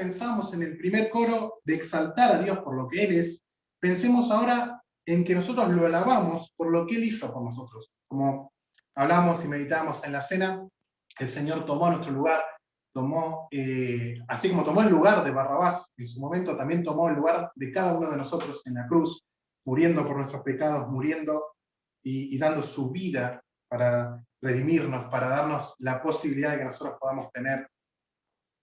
pensamos en el primer coro de exaltar a Dios por lo que Él es, pensemos ahora en que nosotros lo alabamos por lo que Él hizo por nosotros. Como hablamos y meditamos en la cena, el Señor tomó nuestro lugar, así como tomó el lugar de Barrabás, en su momento también tomó el lugar de cada uno de nosotros en la cruz, muriendo por nuestros pecados, muriendo y dando su vida para redimirnos, para darnos la posibilidad de que nosotros podamos tener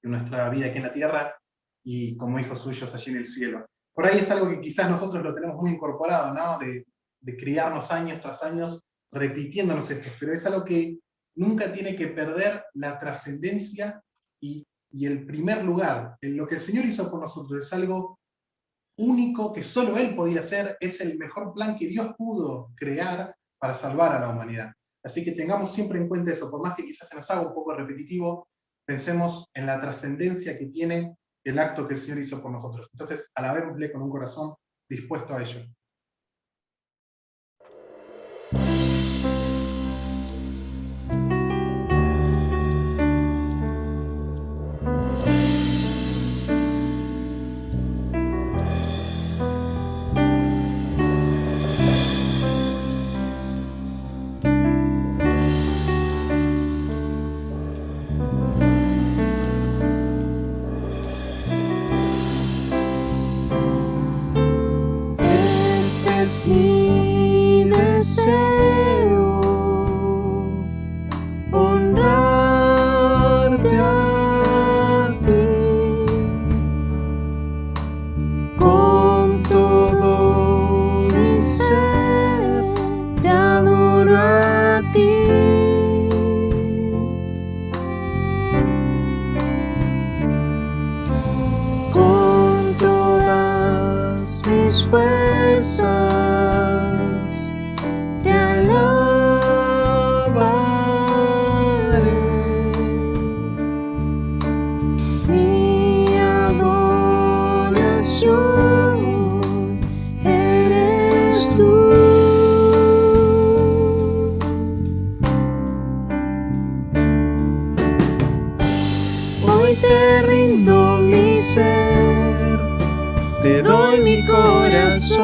nuestra vida aquí en la tierra y como hijos suyos allí en el cielo. Por ahí es algo que quizás nosotros lo tenemos muy incorporado, ¿no? De criarnos años tras años repitiéndonos esto, pero es algo que nunca tiene que perder la trascendencia y el primer lugar. En lo que el Señor hizo por nosotros es algo único que solo Él podía hacer, es el mejor plan que Dios pudo crear para salvar a la humanidad. Así que tengamos siempre en cuenta eso, por más que quizás se nos haga un poco repetitivo, pensemos en la trascendencia que tiene el acto que el Señor hizo por nosotros. Entonces, alabémosle con un corazón dispuesto a ello. Es mi deseo honrarte a ti con todo mi ser, te adoro a ti con todas mis fuerzas. Eres tú. Hoy te rindo mi ser, te doy mi corazón.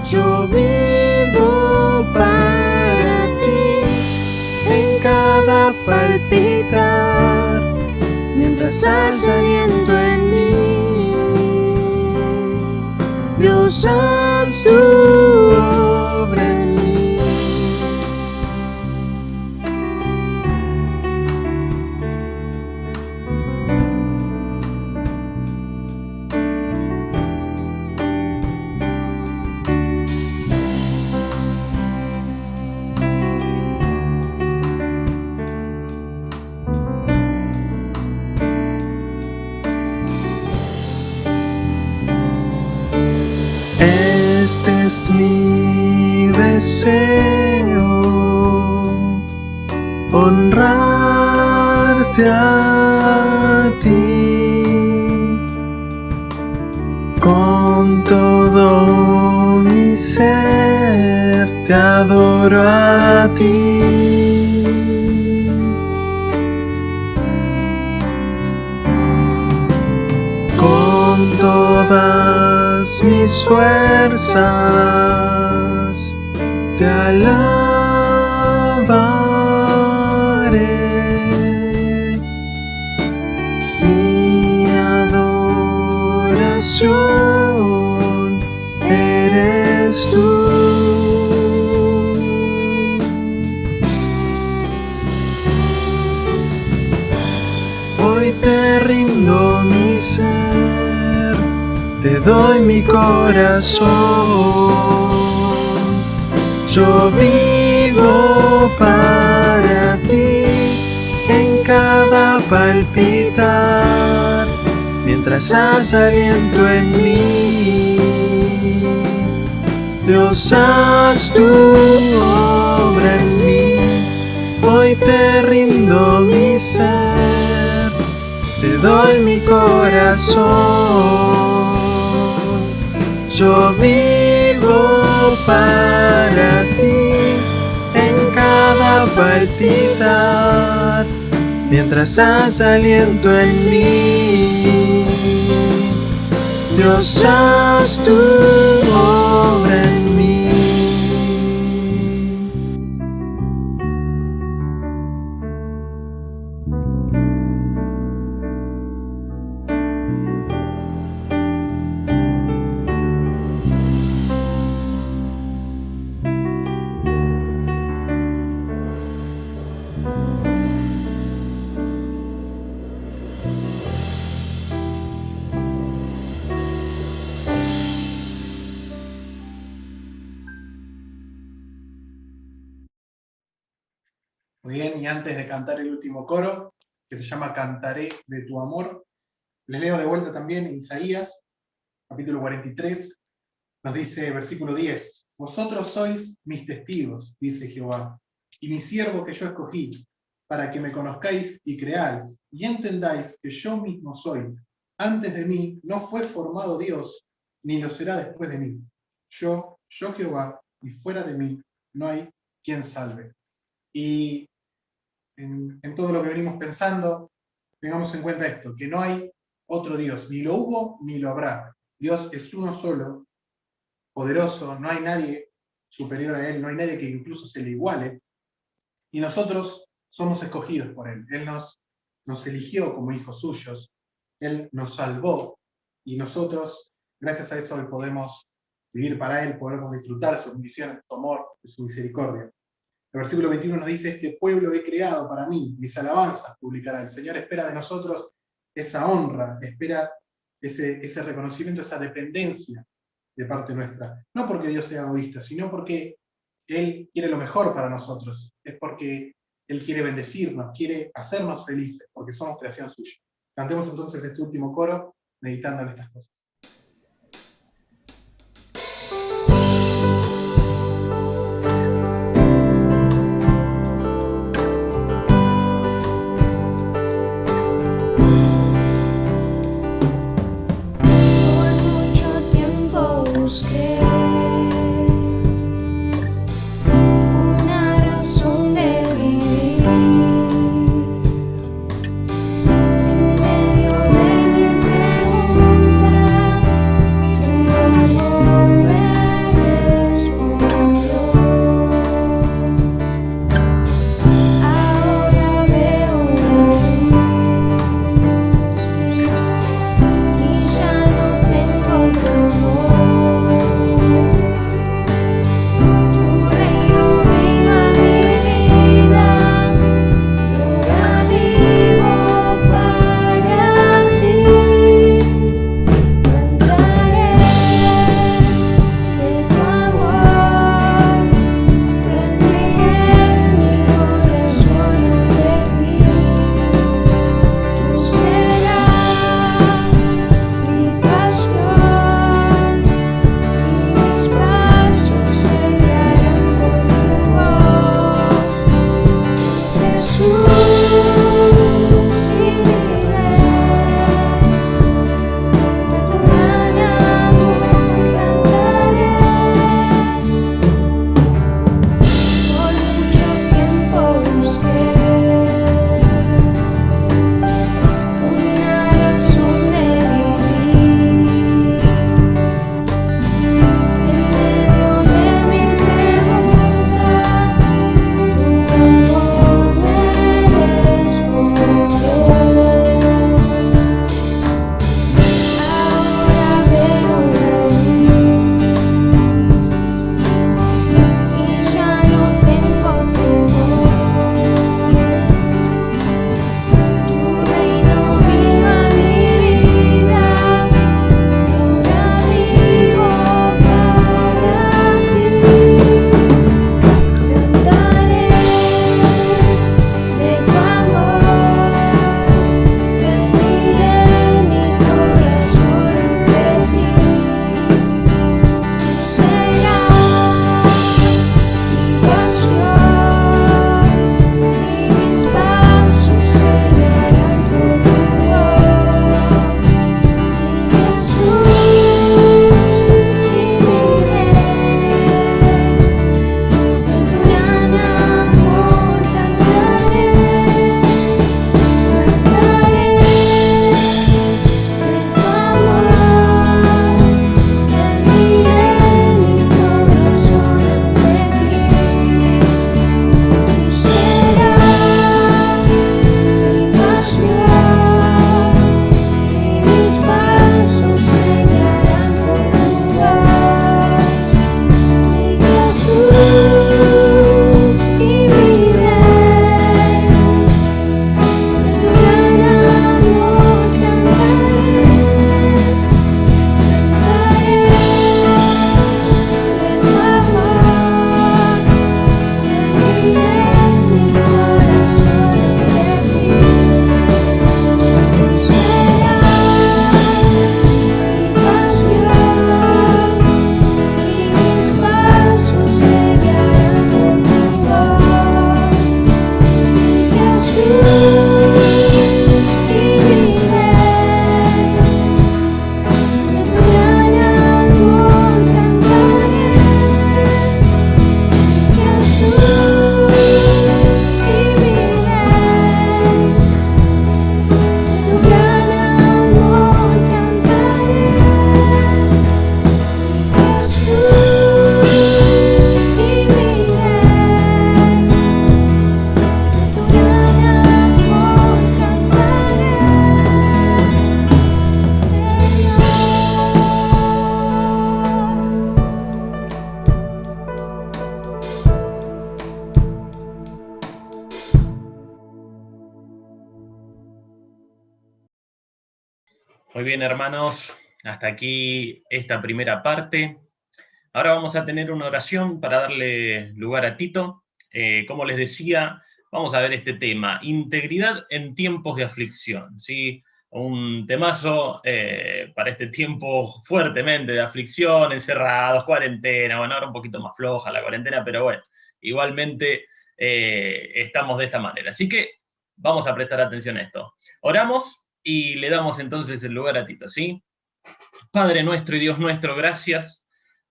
Yo vivo para ti en cada palpitar. Mientras haya aliento en mí, Dios, haz tu obra en mí. Este es mi deseo, honrarte a ti con todo mi ser, te adoro a ti. Con todas mis fuerzas te alabaré, mi adoración eres tú. Hoy te rindo mi ser, te doy mi corazón. Yo vivo para ti en cada palpitar. Mientras haya aliento en mí, Dios, haz tu obra en mí. Hoy te rindo mi ser, te doy mi corazón. Yo vivo para ti en cada palpitar. mientras haya aliento en mí. Dios, haz tu obra en mí. Muy bien, y antes de cantar el último coro, que se llama Cantaré de tu amor, les leo de vuelta también Isaías, capítulo 43, nos dice, versículo 10, vosotros sois mis testigos, dice Jehová, y mi siervo que yo escogí, para que me conozcáis y creáis, y entendáis que yo mismo soy. Antes de mí no fue formado Dios, ni lo será después de mí. Yo Jehová, y fuera de mí no hay quien salve. Y en todo lo que venimos pensando, tengamos en cuenta esto, que no hay otro Dios, ni lo hubo ni lo habrá. Dios es uno solo, poderoso, no hay nadie superior a Él, no hay nadie que incluso se le iguale, y nosotros somos escogidos por Él. Él nos eligió como hijos suyos, Él nos salvó, y nosotros, gracias a eso, hoy podemos vivir para Él, podemos disfrutar de sus bendiciones, de su amor, de su misericordia. El versículo 21 nos dice, este pueblo he creado para mí, mis alabanzas publicará. El Señor espera de nosotros esa honra, espera ese reconocimiento, esa dependencia de parte nuestra. No porque Dios sea egoísta, sino porque Él quiere lo mejor para nosotros. Es porque Él quiere bendecirnos, quiere hacernos felices, porque somos creación suya. Cantemos entonces este último coro, meditando en estas cosas. En medio de mi pregunta Muy bien, hermanos, hasta aquí esta primera parte. Ahora vamos a tener una oración para darle lugar a Tito. Como les decía, vamos a ver este tema, integridad en tiempos de aflicción, ¿sí? Un temazo para este tiempo fuertemente de aflicción, encerrados, cuarentena, bueno, ahora un poquito más floja la cuarentena, pero bueno, igualmente estamos de esta manera. Así que vamos a prestar atención a esto. Oramos y le damos entonces el lugar a Tito, ¿sí? Padre nuestro y Dios nuestro, gracias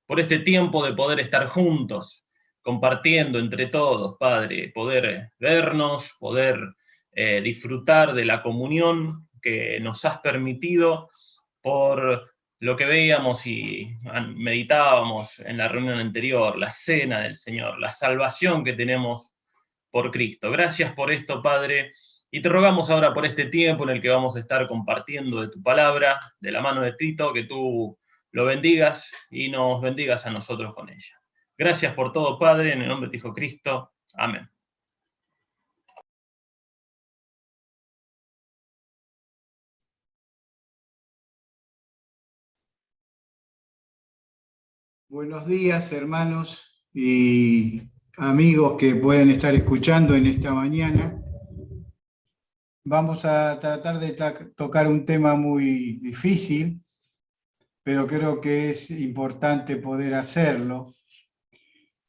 por este tiempo de poder estar juntos, compartiendo entre todos, Padre, poder vernos, poder disfrutar de la comunión que nos has permitido por lo que veíamos y meditábamos en la reunión anterior, la cena del Señor, la salvación que tenemos por Cristo. Gracias por esto, Padre, y te rogamos ahora por este tiempo en el que vamos a estar compartiendo de tu palabra, de la mano de Tito, que tú lo bendigas y nos bendigas a nosotros con ella. Gracias por todo, Padre, en el nombre de tu Hijo Cristo. Amén. Buenos días, hermanos y amigos que pueden estar escuchando en esta mañana. Vamos a tratar de tocar un tema muy difícil, pero creo que es importante poder hacerlo.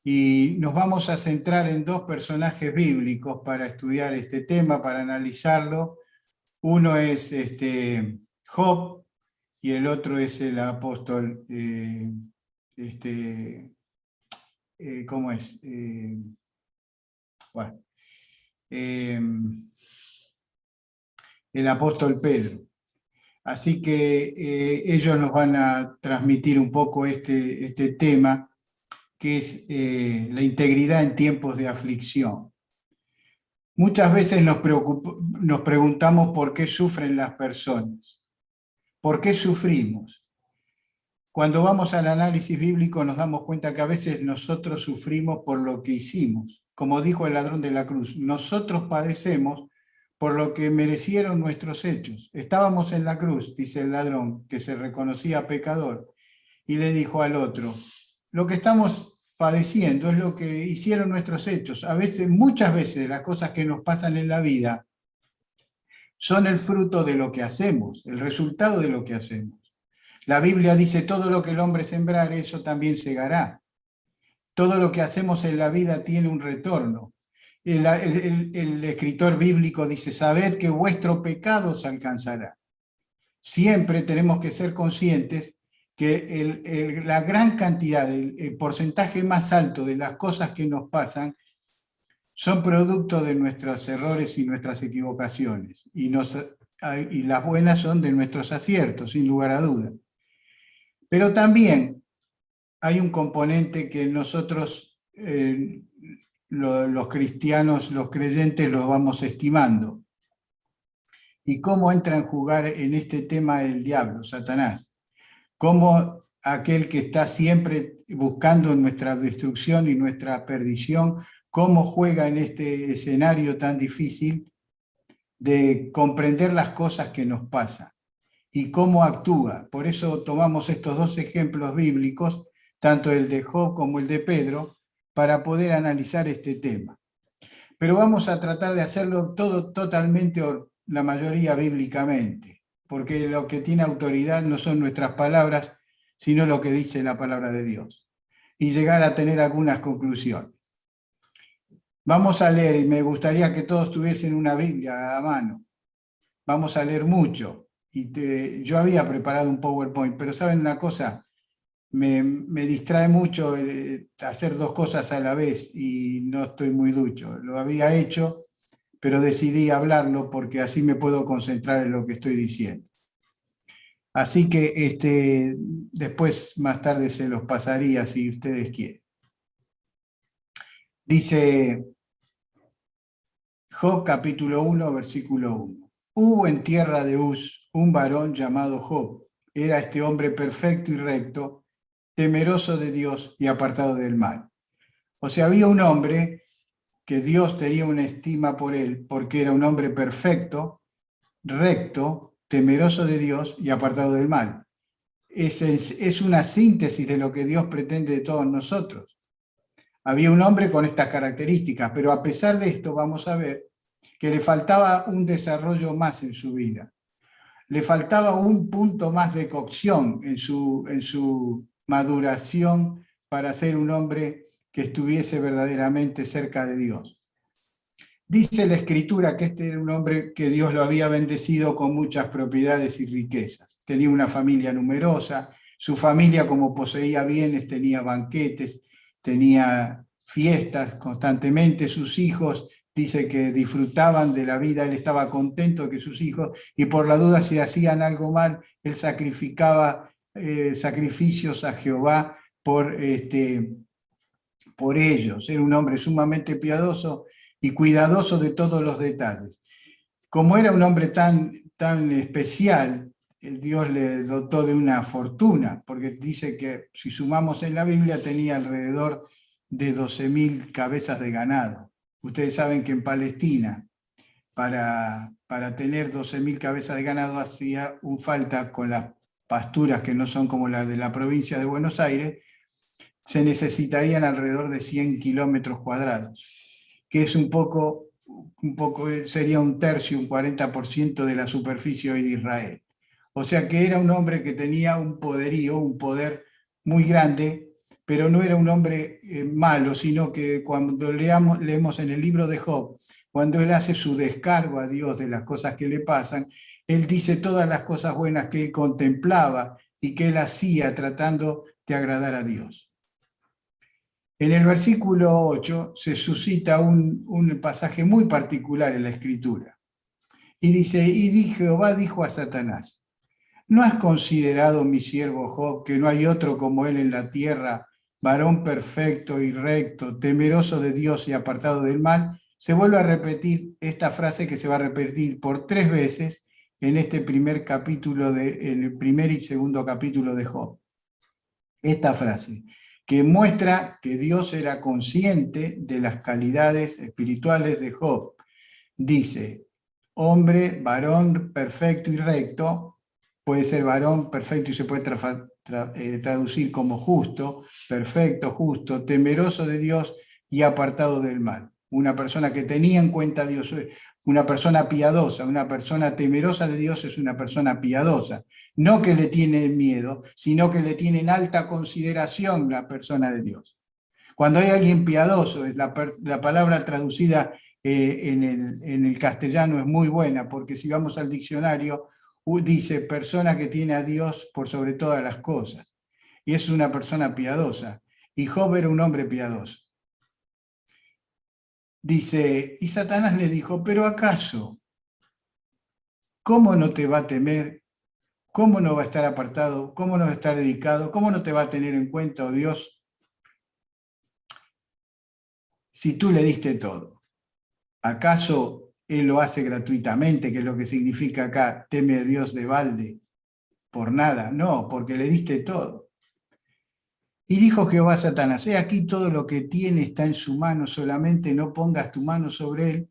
Y nos vamos a centrar en dos personajes bíblicos para estudiar este tema, para analizarlo. Uno es Job y el otro es el apóstol ¿cómo es? Bueno, el apóstol Pedro. Así que ellos nos van a transmitir un poco este tema, que es la integridad en tiempos de aflicción. Muchas veces nos preguntamos por qué sufren las personas, por qué sufrimos. Cuando vamos al análisis bíblico nos damos cuenta que a veces nosotros sufrimos por lo que hicimos. Como dijo el ladrón de la cruz, nosotros padecemos por lo que merecieron nuestros hechos. Estábamos en la cruz, dice el ladrón, que se reconocía pecador, y le dijo al otro, lo que estamos padeciendo es lo que hicieron nuestros hechos. A veces, muchas veces, las cosas que nos pasan en la vida son el fruto de lo que hacemos, el resultado de lo que hacemos. La Biblia dice, todo lo que el hombre sembrare, eso también segará. Todo lo que hacemos en la vida tiene un retorno. El escritor bíblico dice, sabed que vuestro pecado os alcanzará. Siempre tenemos que ser conscientes que la gran cantidad, el porcentaje más alto de las cosas que nos pasan son producto de nuestros errores y nuestras equivocaciones. Y las buenas son de nuestros aciertos, sin lugar a duda. Pero también hay un componente que nosotros, los cristianos, los creyentes, los vamos estimando. ¿Y cómo entra en jugar en este tema el diablo, Satanás? Cómo aquel que está siempre buscando nuestra destrucción y nuestra perdición, cómo juega en este escenario tan difícil de comprender las cosas que nos pasan y cómo actúa. Por eso tomamos estos dos ejemplos bíblicos, tanto el de Job como el de Pedro, para poder analizar este tema. Pero vamos a tratar de hacerlo todo totalmente, la mayoría bíblicamente, porque lo que tiene autoridad no son nuestras palabras, sino lo que dice la palabra de Dios, y llegar a tener algunas conclusiones. Vamos a leer, y me gustaría que todos tuviesen una Biblia a mano. Vamos a leer mucho. Yo había preparado un PowerPoint, pero ¿saben una cosa? Me distrae mucho hacer dos cosas a la vez y no estoy muy ducho. Lo había hecho, pero decidí hablarlo porque así me puedo concentrar en lo que estoy diciendo. Así que después, más tarde, se los pasaría si ustedes quieren. Dice Job capítulo 1, versículo 1. Hubo en tierra de Uz un varón llamado Job. Era este hombre perfecto y recto, temeroso de Dios y apartado del mal. O sea, había un hombre que Dios tenía una estima por él, porque era un hombre perfecto, recto temeroso de Dios y apartado del mal. Es una síntesis de lo que Dios pretende de todos nosotros. Había un hombre con estas características, pero a pesar de esto vamos a ver que le faltaba un desarrollo más en su vida. Le faltaba un punto más de cocción en su maduración para ser un hombre que estuviese verdaderamente cerca de Dios. Dice la Escritura que este era un hombre que Dios lo había bendecido con muchas propiedades y riquezas. Tenía una familia numerosa, su familia, como poseía bienes, tenía banquetes, tenía fiestas constantemente, sus hijos, dice que disfrutaban de la vida, él estaba contento de que sus hijos, y por la duda si hacían algo mal, él sacrificaba sacrificios a Jehová por ellos. Era un hombre sumamente piadoso y cuidadoso de todos los detalles. Como era un hombre tan especial, Dios le dotó de una fortuna, porque dice que si sumamos en la Biblia tenía alrededor de 12.000 cabezas de ganado. Ustedes saben que en Palestina, para tener 12.000 cabezas de ganado hacía falta, con las pasturas que no son como las de la provincia de Buenos Aires, se necesitarían alrededor de 100 kilómetros cuadrados, que es un poco, sería un tercio, un 40% de la superficie hoy de Israel. O sea que era un hombre que tenía un poderío, un poder muy grande, pero no era un hombre malo, sino que cuando leemos en el libro de Job, cuando él hace su descargo a Dios de las cosas que le pasan, él dice todas las cosas buenas que él contemplaba y que él hacía tratando de agradar a Dios. En el versículo 8 se suscita un pasaje muy particular en la Escritura. Y dice, y Jehová dijo a Satanás, ¿no has considerado, mi siervo Job, que no hay otro como él en la tierra, varón perfecto y recto, temeroso de Dios y apartado del mal? Se vuelve a repetir esta frase que se va a repetir por 3 veces en este primer capítulo, en el primer y segundo capítulo de Job. Esta frase, que muestra que Dios era consciente de las calidades espirituales de Job. Dice, hombre, varón perfecto y recto, puede ser varón perfecto y se puede traducir como justo, perfecto, justo, temeroso de Dios y apartado del mal. Una persona que tenía en cuenta a Dios, una persona piadosa, una persona temerosa de Dios es una persona piadosa. No que le tienen miedo, sino que le tienen alta consideración la persona de Dios. Cuando hay alguien piadoso, la palabra traducida en el castellano es muy buena, porque si vamos al diccionario, dice persona que tiene a Dios por sobre todas las cosas. Y es una persona piadosa. Y Job era un hombre piadoso. Dice, y Satanás le dijo, pero ¿acaso? ¿Cómo no te va a temer? ¿Cómo no va a estar apartado? ¿Cómo no va a estar dedicado? ¿Cómo no te va a tener en cuenta, oh Dios, si tú le diste todo? ¿Acaso él lo hace gratuitamente, que es lo que significa acá, teme a Dios de balde, por nada? No, porque le diste todo. Y dijo Jehová a Satanás, he aquí todo lo que tiene está en su mano, solamente no pongas tu mano sobre él.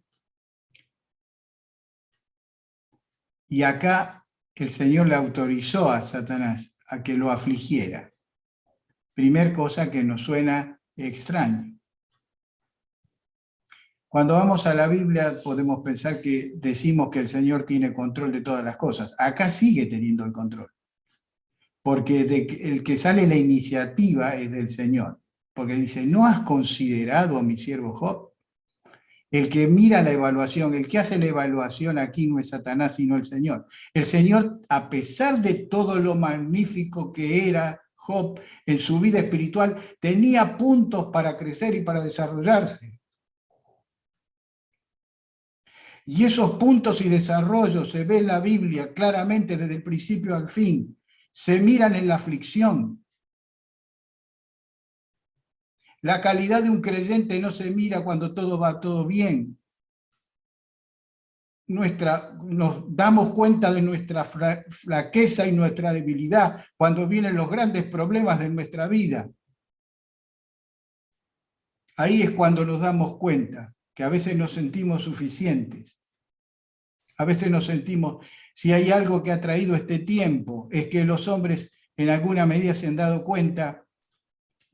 Y acá el Señor le autorizó a Satanás a que lo afligiera. Primer cosa que nos suena extraño. Cuando vamos a la Biblia podemos pensar que decimos que el Señor tiene control de todas las cosas. Acá sigue teniendo el control. Porque el que sale la iniciativa es del Señor. Porque dice, ¿no has considerado a mi siervo Job? El que mira la evaluación, el que hace la evaluación aquí no es Satanás, sino el Señor. El Señor, a pesar de todo lo magnífico que era Job en su vida espiritual, tenía puntos para crecer y para desarrollarse. Y esos puntos y desarrollos se ve en la Biblia claramente desde el principio al fin. Se miran en la aflicción. La calidad de un creyente no se mira cuando todo va todo bien. Nos damos cuenta de nuestra flaqueza y nuestra debilidad cuando vienen los grandes problemas de nuestra vida. Ahí es cuando nos damos cuenta que a veces nos sentimos suficientes. A veces nos sentimos, si hay algo que ha traído este tiempo, es que los hombres en alguna medida se han dado cuenta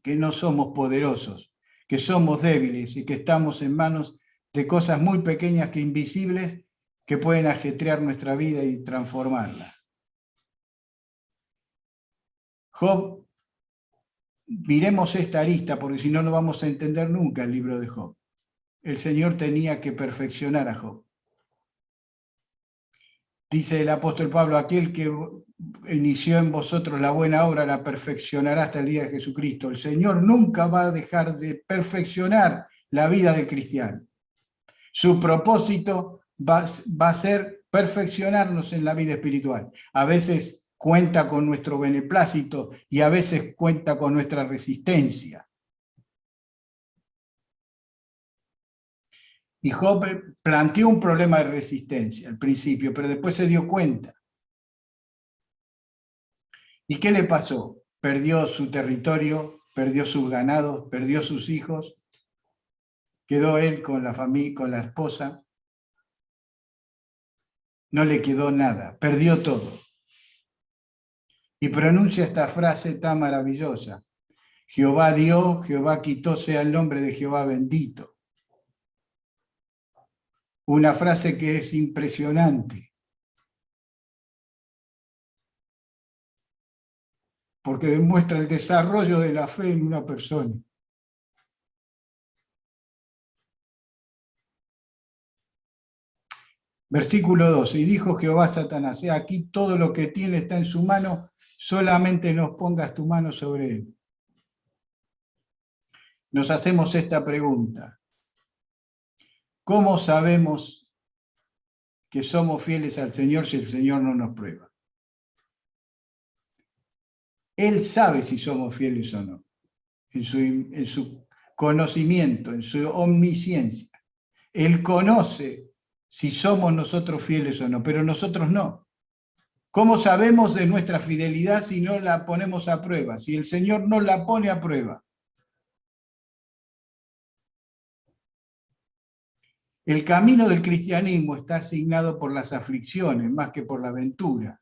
que no somos poderosos, que somos débiles y que estamos en manos de cosas muy pequeñas que invisibles que pueden ajetrear nuestra vida y transformarla. Job, miremos esta arista porque si no, no vamos a entender nunca el libro de Job. El Señor tenía que perfeccionar a Job. Dice el apóstol Pablo, aquel que inició en vosotros la buena obra la perfeccionará hasta el día de Jesucristo. El Señor nunca va a dejar de perfeccionar la vida del cristiano. Su propósito va a ser perfeccionarnos en la vida espiritual. A veces cuenta con nuestro beneplácito y a veces cuenta con nuestra resistencia. Y Job planteó un problema de resistencia al principio, pero después se dio cuenta. ¿Y qué le pasó? Perdió su territorio, perdió sus ganados, perdió sus hijos, quedó él con la familia, con la esposa. No le quedó nada, perdió todo. Y pronuncia esta frase tan maravillosa: Jehová dio, Jehová quitó, sea el nombre de Jehová bendito. Una frase que es impresionante, porque demuestra el desarrollo de la fe en una persona. Versículo 12, y dijo Jehová a Satanás, he aquí todo lo que tiene está en su mano, solamente no pongas tu mano sobre él. Nos hacemos esta pregunta: ¿cómo sabemos que somos fieles al Señor si el Señor no nos prueba? Él sabe si somos fieles o no, en su conocimiento, en su omnisciencia. Él conoce si somos nosotros fieles o no, pero nosotros no. ¿Cómo sabemos de nuestra fidelidad si no la ponemos a prueba? Si el Señor no la pone a prueba. El camino del cristianismo está asignado por las aflicciones más que por la aventura.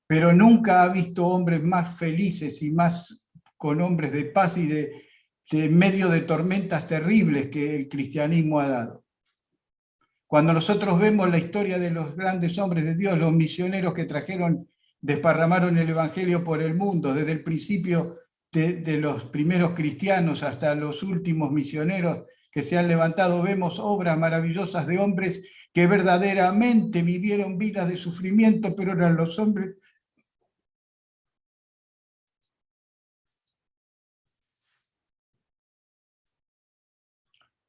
Pero nunca ha visto hombres más felices y más con hombres de paz y de medio de tormentas terribles que el cristianismo ha dado. Cuando nosotros vemos la historia de los grandes hombres de Dios, los misioneros que desparramaron el evangelio por el mundo, desde el principio de los primeros cristianos hasta los últimos misioneros que se han levantado, vemos obras maravillosas de hombres que verdaderamente vivieron vidas de sufrimiento, pero eran los hombres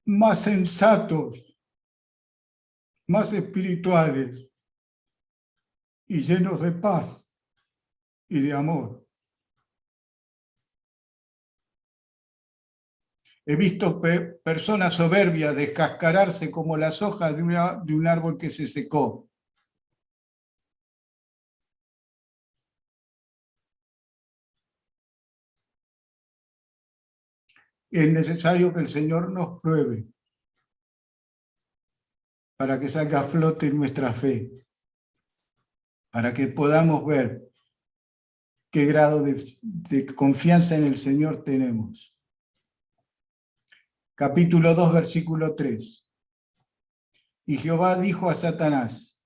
más sensatos, más espirituales y llenos de paz y de amor. He visto personas soberbias descascararse como las hojas de un árbol que se secó. Es necesario que el Señor nos pruebe para que salga a flote nuestra fe, para que podamos ver qué grado de confianza en el Señor tenemos. Capítulo 2, versículo 3. Y Jehová dijo a Satanás,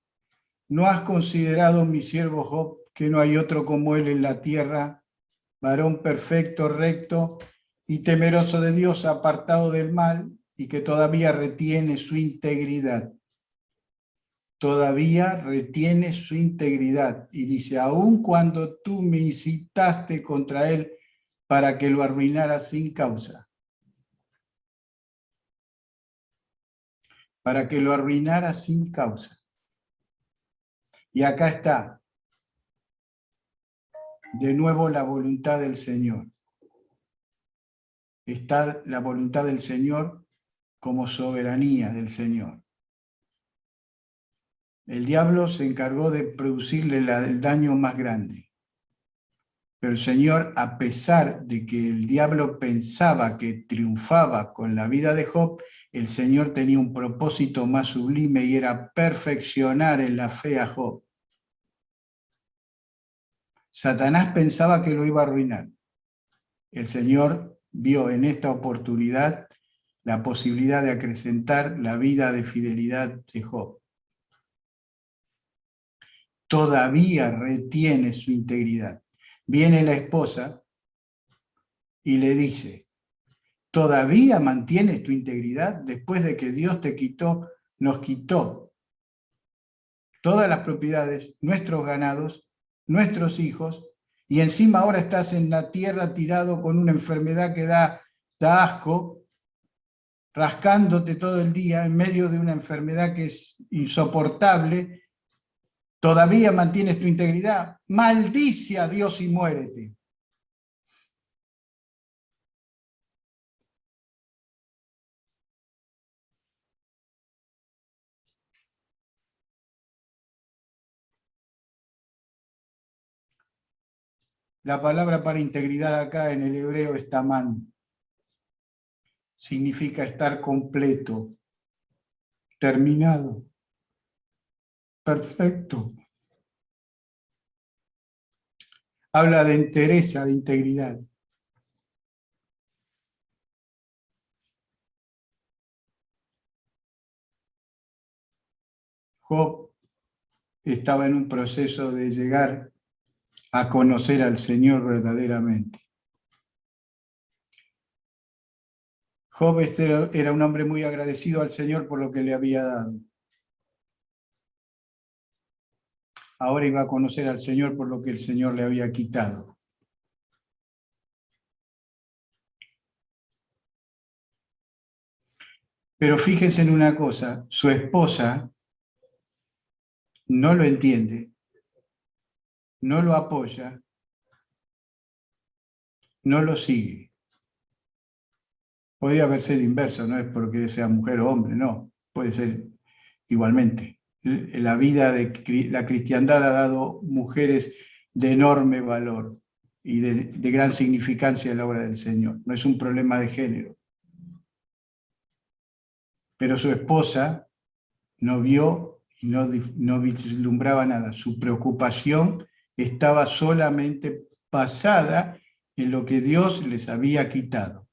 ¿no has considerado, mi siervo Job, que no hay otro como él en la tierra, varón perfecto, recto y temeroso de Dios, apartado del mal, y que todavía retiene su integridad? Todavía retiene su integridad. Y dice, aun cuando tú me incitaste contra él para que lo arruinara sin causa. Para que lo arruinara sin causa. Y acá está, de nuevo, la voluntad del Señor. Está la voluntad del Señor como soberanía del Señor. El diablo se encargó de producirle el daño más grande. Pero el Señor, a pesar de que el diablo pensaba que triunfaba con la vida de Job, el Señor tenía un propósito más sublime y era perfeccionar en la fe a Job. Satanás pensaba que lo iba a arruinar. El Señor vio en esta oportunidad la posibilidad de acrecentar la vida de fidelidad de Job. Todavía retiene su integridad. Viene la esposa y le dice: ¿todavía mantienes tu integridad después de que Dios nos quitó todas las propiedades, nuestros ganados, nuestros hijos, y encima ahora estás en la tierra tirado con una enfermedad que da asco, rascándote todo el día en medio de una enfermedad que es insoportable? ¿Todavía mantienes tu integridad? Maldice a Dios y muérete. La palabra para integridad acá en el hebreo es tamán. Significa estar completo, terminado, perfecto. Habla de entereza, de integridad. Job estaba en un proceso de llegar a conocer al Señor verdaderamente. Job era un hombre muy agradecido al Señor por lo que le había dado. Ahora iba a conocer al Señor por lo que el Señor le había quitado. Pero fíjense en una cosa, su esposa no lo entiende, no lo apoya, no lo sigue. Podría haber sido inverso, no es porque sea mujer o hombre, no, puede ser igualmente. La vida de la cristiandad ha dado mujeres de enorme valor y de gran significancia en la obra del Señor. No es un problema de género. Pero su esposa no vio y no vislumbraba nada. Su preocupación estaba solamente basada en lo que Dios les había quitado.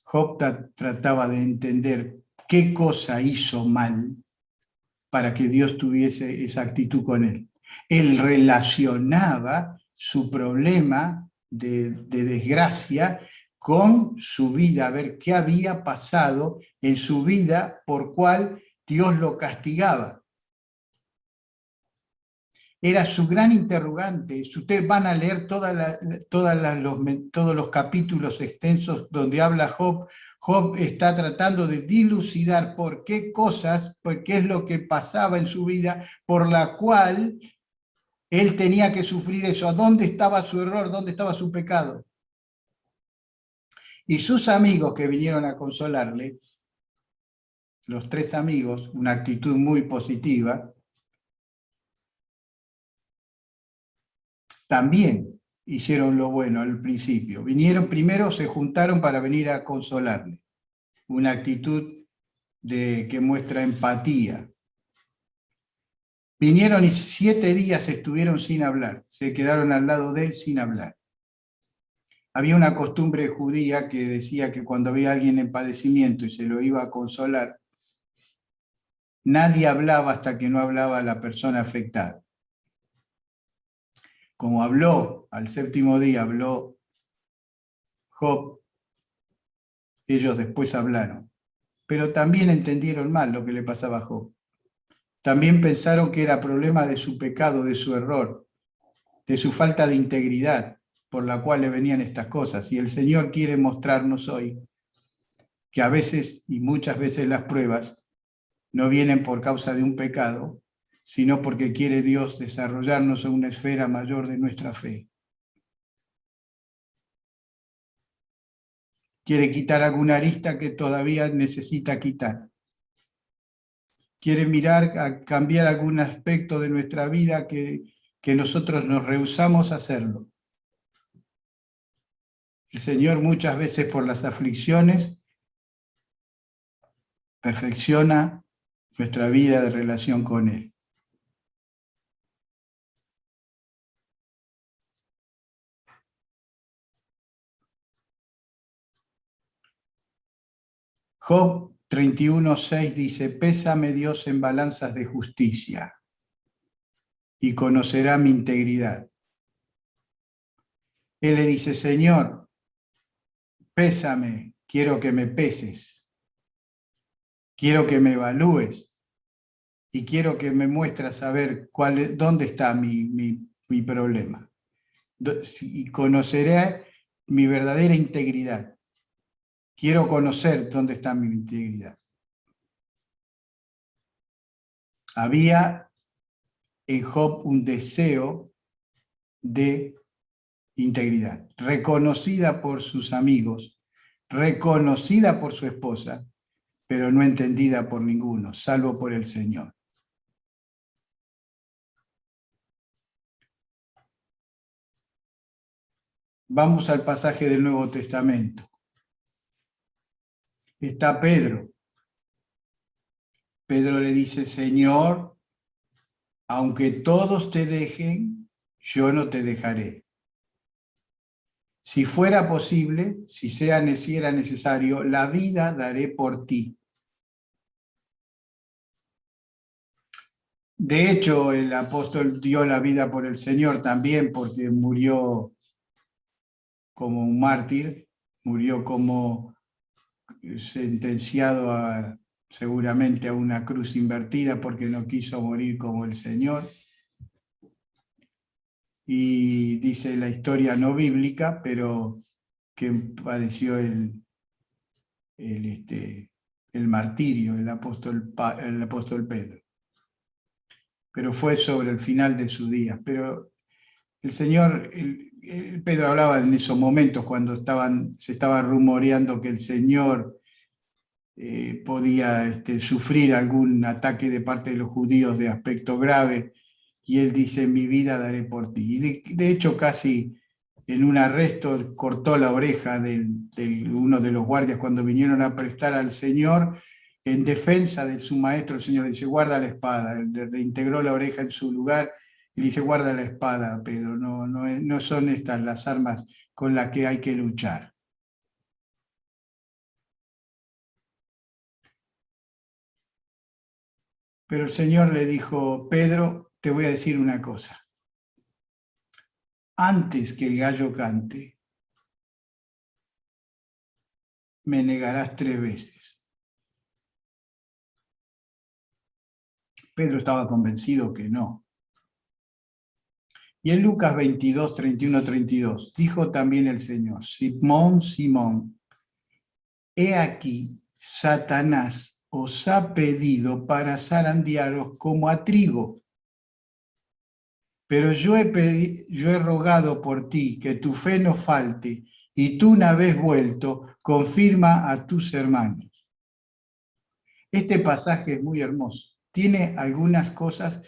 Job trataba de entender qué cosa hizo mal para que Dios tuviese esa actitud con él. Él relacionaba su problema de desgracia con su vida, a ver qué había pasado en su vida por cual Dios lo castigaba. Era su gran interrogante. Si ustedes van a leer todos los capítulos extensos donde habla Job, Job está tratando de dilucidar por qué cosas, por qué es lo que pasaba en su vida, por la cual él tenía que sufrir eso. ¿Dónde estaba su error? ¿Dónde estaba su pecado? Y sus amigos que vinieron a consolarle, los 3 amigos, una actitud muy positiva, también hicieron lo bueno al principio. Vinieron primero, se juntaron para venir a consolarle. Una actitud que muestra empatía. Vinieron y 7 días estuvieron sin hablar. Se quedaron al lado de él sin hablar. Había una costumbre judía que decía que cuando había alguien en padecimiento y se lo iba a consolar, nadie hablaba hasta que no hablaba la persona afectada. Como habló al 7º día, habló Job, ellos después hablaron. Pero también entendieron mal lo que le pasaba a Job. También pensaron que era problema de su pecado, de su error, de su falta de integridad, por la cual le venían estas cosas. Y el Señor quiere mostrarnos hoy que a veces y muchas veces las pruebas no vienen por causa de un pecado, sino porque quiere Dios desarrollarnos en una esfera mayor de nuestra fe. Quiere quitar alguna arista que todavía necesita quitar. Quiere mirar a cambiar algún aspecto de nuestra vida que nosotros nos rehusamos a hacerlo. El Señor muchas veces por las aflicciones perfecciona nuestra vida de relación con Él. Job 31:6 dice, pésame Dios en balanzas de justicia y conocerá mi integridad. Él le dice, Señor, pésame, quiero que me peses, quiero que me evalúes y quiero que me muestres a ver dónde está mi problema. Y conoceré mi verdadera integridad. Quiero conocer dónde está mi integridad. Había en Job un deseo de integridad, reconocida por sus amigos, reconocida por su esposa, pero no entendida por ninguno, salvo por el Señor. Vamos al pasaje del Nuevo Testamento. Está Pedro. Pedro le dice, Señor, aunque todos te dejen, yo no te dejaré. Si fuera posible, si era necesario, la vida daré por ti. De hecho, el apóstol dio la vida por el Señor también, porque murió como un mártir, murió como sentenciado seguramente a una cruz invertida porque no quiso morir como el Señor. Y dice la historia no bíblica, pero que padeció el martirio, el apóstol Pedro. Pero fue sobre el final de sus días. Pero el Señor, Pedro hablaba en esos momentos cuando se estaba rumoreando que el Señor podía sufrir algún ataque de parte de los judíos de aspecto grave, y él dice, mi vida daré por ti. Y de hecho casi en un arresto cortó la oreja de uno de los guardias cuando vinieron a prestar al Señor en defensa de su maestro. El Señor le dice, guarda la espada. Le reintegró la oreja en su lugar y le dice, guarda la espada, Pedro, no son estas las armas con las que hay que luchar. Pero el Señor le dijo, Pedro, te voy a decir una cosa. Antes que el gallo cante, me negarás 3 veces. Pedro estaba convencido que no. Y en Lucas 22, 31, 32, dijo también el Señor, Simón, Simón, he aquí, Satanás os ha pedido para zarandearos como a trigo. Pero yo he rogado por ti que tu fe no falte, y tú una vez vuelto, confirma a tus hermanos. Este pasaje es muy hermoso. Tiene algunas cosas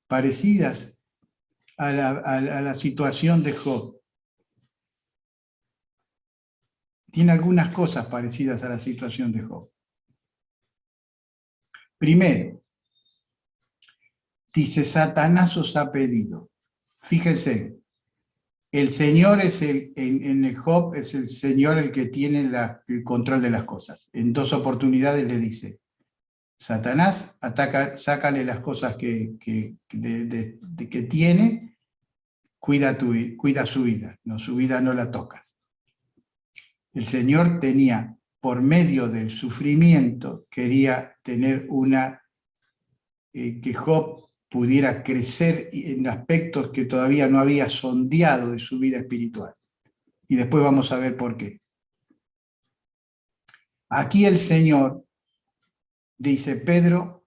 parecidas a la situación de Job. Tiene algunas cosas parecidas a la situación de Job. Primero, dice, Satanás os ha pedido. Fíjense, el Señor en el Job es el Señor el que tiene el control de las cosas. En 2 oportunidades le dice, Satanás, sácale las cosas que tiene, cuida su vida, no, su vida no la tocas. El Señor tenía, por medio del sufrimiento, quería tener que Job pudiera crecer en aspectos que todavía no había sondeado de su vida espiritual. Y después vamos a ver por qué. Aquí el Señor dice, Pedro,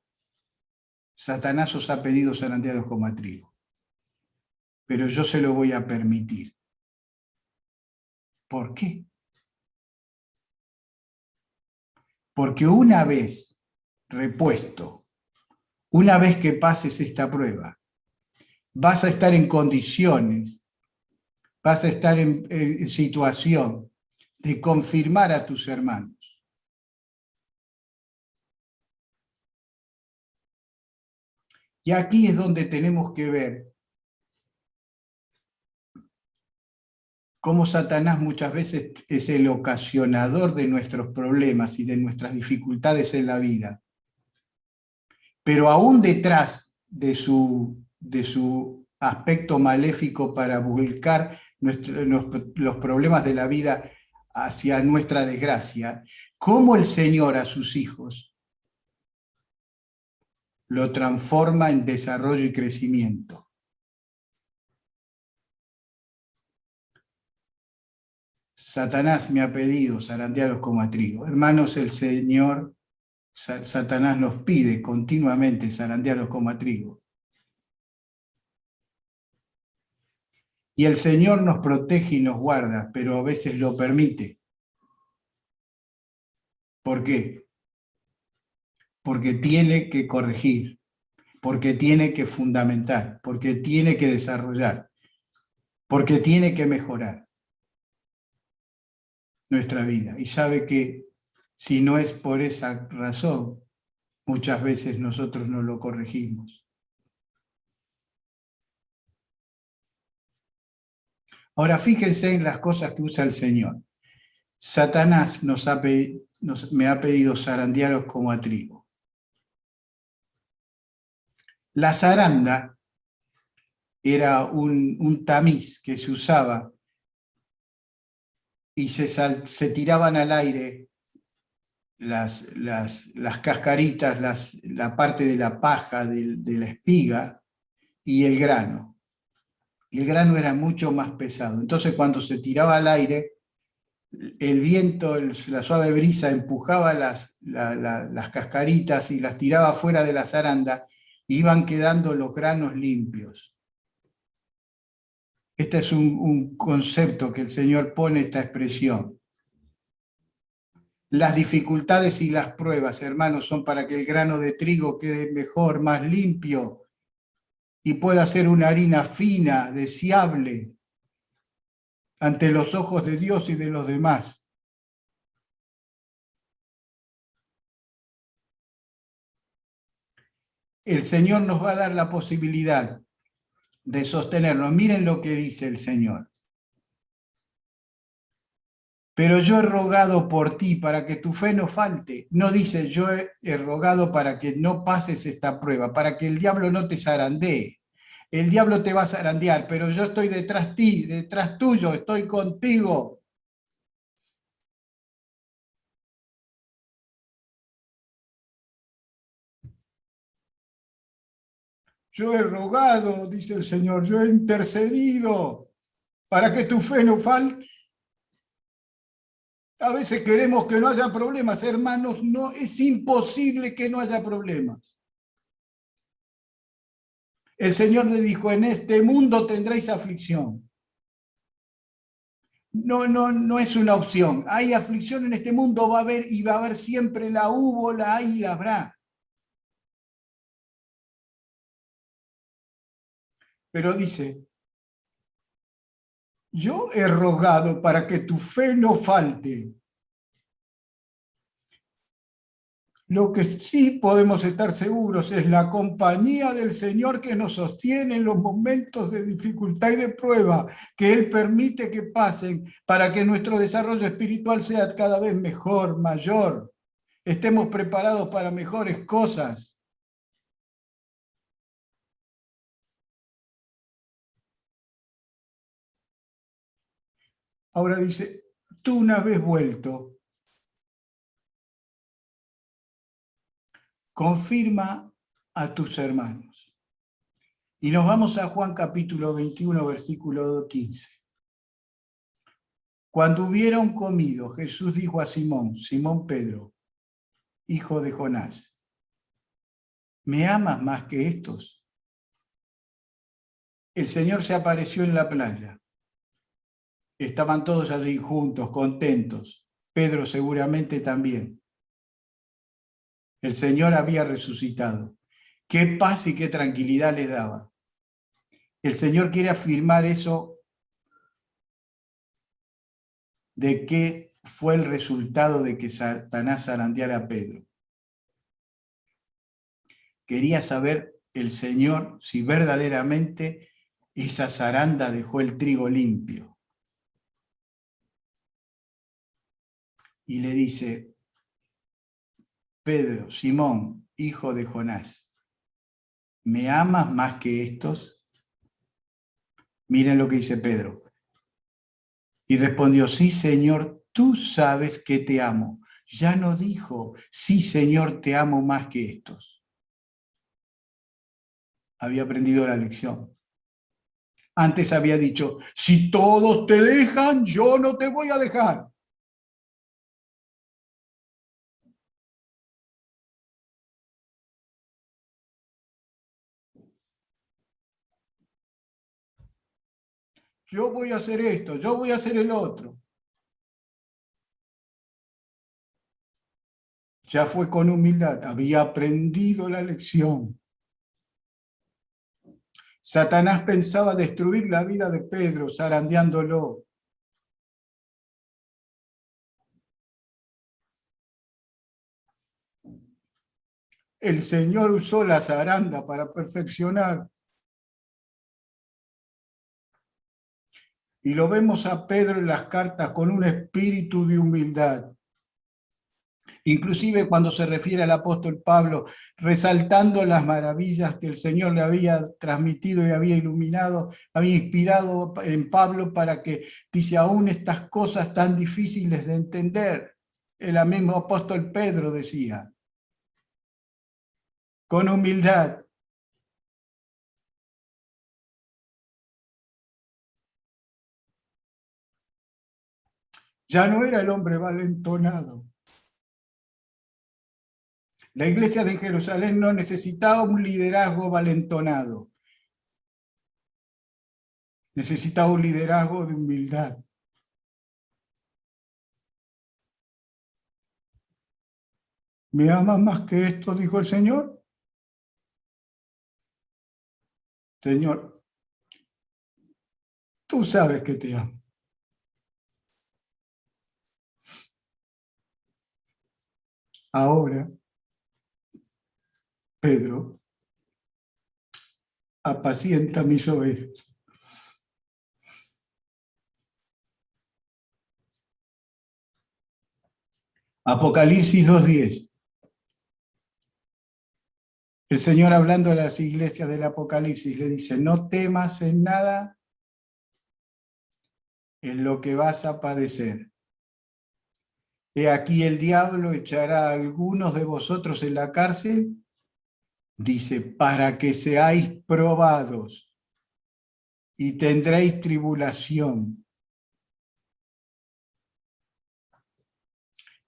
Satanás os ha pedido zarandearos como a trigo, pero yo se lo voy a permitir. ¿Por qué? Porque una vez repuesto, una vez que pases esta prueba, vas a estar en condiciones, vas a estar en situación de confirmar a tus hermanos. Y aquí es donde tenemos que ver cómo Satanás muchas veces es el ocasionador de nuestros problemas y de nuestras dificultades en la vida. Pero aún detrás de su aspecto maléfico para volcar los problemas de la vida hacia nuestra desgracia, cómo el Señor a sus hijos lo transforma en desarrollo y crecimiento. Satanás me ha pedido zarandearlos como a trigo. Hermanos, el Señor, Satanás nos pide continuamente zarandearlos como a trigo. Y el Señor nos protege y nos guarda, pero a veces lo permite. ¿Por qué? Porque tiene que corregir, porque tiene que fundamentar, porque tiene que desarrollar, porque tiene que mejorar nuestra vida. Y sabe que si no es por esa razón, muchas veces nosotros no lo corregimos. Ahora fíjense en las cosas que usa el Señor. Satanás me ha pedido zarandearos como a trigo. La zaranda era un tamiz que se usaba y se tiraban al aire las cascaritas, la parte de la paja de la espiga y el grano. Y el grano era mucho más pesado. Entonces cuando se tiraba al aire, el viento, la suave brisa empujaba las cascaritas y las tiraba fuera de la zaranda, y iban quedando los granos limpios. Este es un concepto que el Señor pone, esta expresión. Las dificultades y las pruebas, hermanos, son para que el grano de trigo quede mejor, más limpio, y pueda ser una harina fina, deseable, ante los ojos de Dios y de los demás. El Señor nos va a dar la posibilidad de sostenernos. Miren lo que dice el Señor. Pero yo he rogado por ti para que tu fe no falte. No dice yo he rogado para que no pases esta prueba, para que el diablo no te zarandee. El diablo te va a zarandear, pero yo estoy detrás tuyo, estoy contigo. Yo he rogado, dice el Señor, yo he intercedido para que tu fe no falte. A veces queremos que no haya problemas, hermanos, no, es imposible que no haya problemas. El Señor le dijo, en este mundo tendréis aflicción. No es una opción. Hay aflicción en este mundo, va a haber, y va a haber siempre, la hubo, la hay y la habrá. Pero dice, yo he rogado para que tu fe no falte. Lo que sí podemos estar seguros es la compañía del Señor que nos sostiene en los momentos de dificultad y de prueba, que Él permite que pasen para que nuestro desarrollo espiritual sea cada vez mejor, mayor. Estemos preparados para mejores cosas. Ahora dice, tú una vez vuelto, confirma a tus hermanos. Y nos vamos a Juan capítulo 21, versículo 15. Cuando hubieron comido, Jesús dijo a Simón Pedro, hijo de Jonás, ¿me amas más que estos? El Señor se apareció en la playa. Estaban todos allí juntos, contentos. Pedro seguramente también. El Señor había resucitado. Qué paz y qué tranquilidad les daba. El Señor quiere afirmar eso de que fue el resultado de que Satanás zarandeara a Pedro. Quería saber el Señor si verdaderamente esa zaranda dejó el trigo limpio. Y le dice: Pedro, Simón, hijo de Jonás, ¿me amas más que estos? Miren lo que dice Pedro. Y respondió: sí, Señor, tú sabes que te amo. Ya no dijo: sí, Señor, te amo más que estos. Había aprendido la lección. Antes había dicho: si todos te dejan, yo no te voy a dejar. Yo voy a hacer esto, yo voy a hacer el otro. Ya fue con humildad, había aprendido la lección. Satanás pensaba destruir la vida de Pedro, zarandeándolo. El Señor usó la zaranda para perfeccionar. Y lo vemos a Pedro en las cartas con un espíritu de humildad. Inclusive cuando se refiere al apóstol Pablo, resaltando las maravillas que el Señor le había transmitido y había iluminado, había inspirado en Pablo para que, dice, aún estas cosas tan difíciles de entender, el mismo apóstol Pedro decía, con humildad. Ya no era el hombre valentonado. La iglesia de Jerusalén no necesitaba un liderazgo valentonado. Necesitaba un liderazgo de humildad. ¿Me amas más que esto?, dijo el Señor. Señor, tú sabes que te amo. Ahora, Pedro, apacienta mis ovejas. Apocalipsis 2:10. El Señor, hablando a las iglesias del Apocalipsis, le dice: no temas en nada en lo que vas a padecer. He aquí el diablo echará a algunos de vosotros en la cárcel, dice, para que seáis probados y tendréis tribulación.